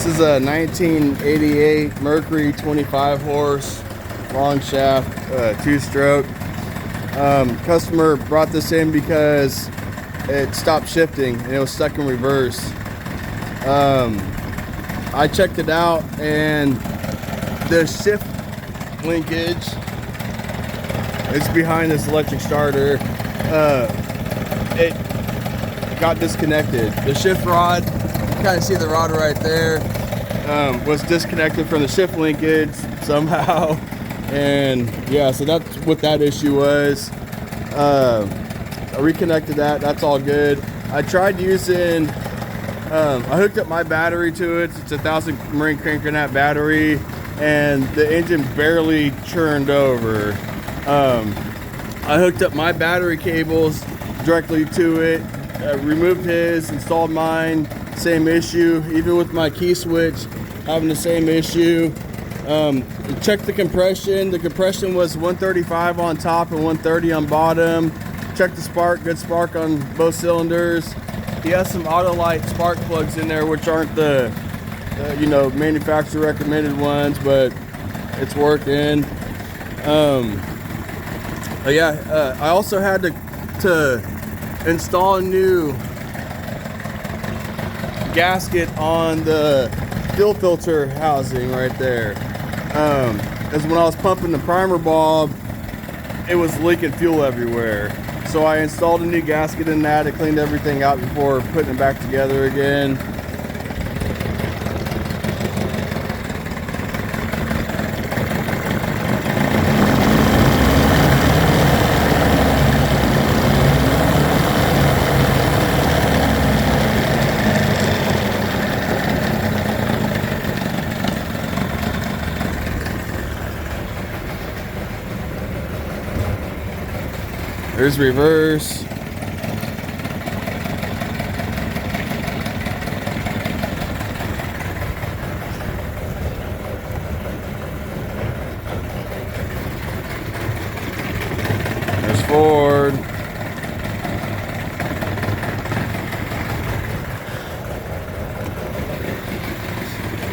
This is a 1988 Mercury 25 horse long shaft, two-stroke. Customer brought this in because it stopped shifting and it was stuck in reverse. I checked it out, and the shift linkage is behind this electric starter. It got disconnected. The shift rod, you kind of see the rod right there, was disconnected from the shift linkage somehow. And yeah, so that's what that issue was. I reconnected that, that's all good. I tried using, I hooked up my battery to it. It's a 1,000 Marine crank-on-that battery, and the engine barely churned over. I hooked up my battery cables directly to it, removed his, installed mine, same issue. Even with my key switch, having the same issue. Checked the compression. The compression was 135 on top and 130 on bottom. Checked the spark, good spark on both cylinders. He has some Autolite spark plugs in there, which aren't the manufacturer recommended ones, but it's working. I also had to install a new gasket on the fuel filter housing right there. Because when I was pumping the primer bulb, it was leaking fuel everywhere. So I installed a new gasket in that. It cleaned everything out before putting it back together again. There's reverse. There's forward.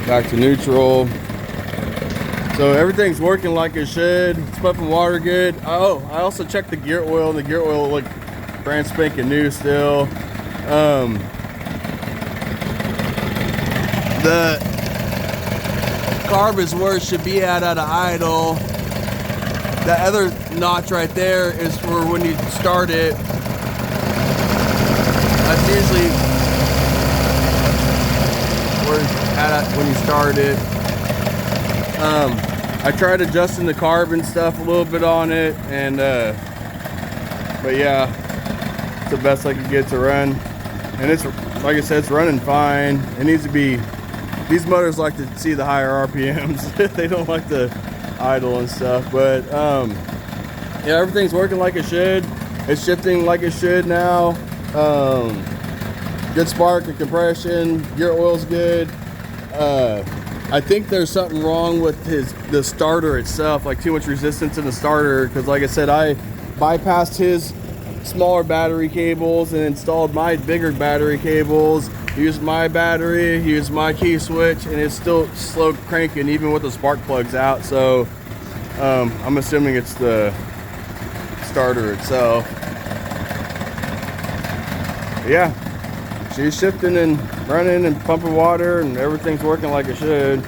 Back to neutral. So everything's working like it should. It's pumping water good. Oh, I also checked the gear oil. The gear oil looked brand spanking new still. The carb is where it should be at idle. That other notch right there is for when you start it. That's usually where it's at when you start it. I tried adjusting the carb and stuff a little bit on it, and but yeah, it's the best I could get to run. And it's, like I said, it's running fine. It needs to be, these motors like to see the higher RPMs. They don't like to idle and stuff, but yeah, everything's working like it should. It's shifting like it should now. Good spark and compression, gear oil's good. I think there's something wrong with the starter itself, like too much resistance in the starter, because like I said, I bypassed his smaller battery cables and installed my bigger battery cables, used my battery, used my key switch, and it's still slow cranking even with the spark plugs out. So I'm assuming it's the starter itself. But yeah, she's shifting and running and pumping water, and everything's working like it should.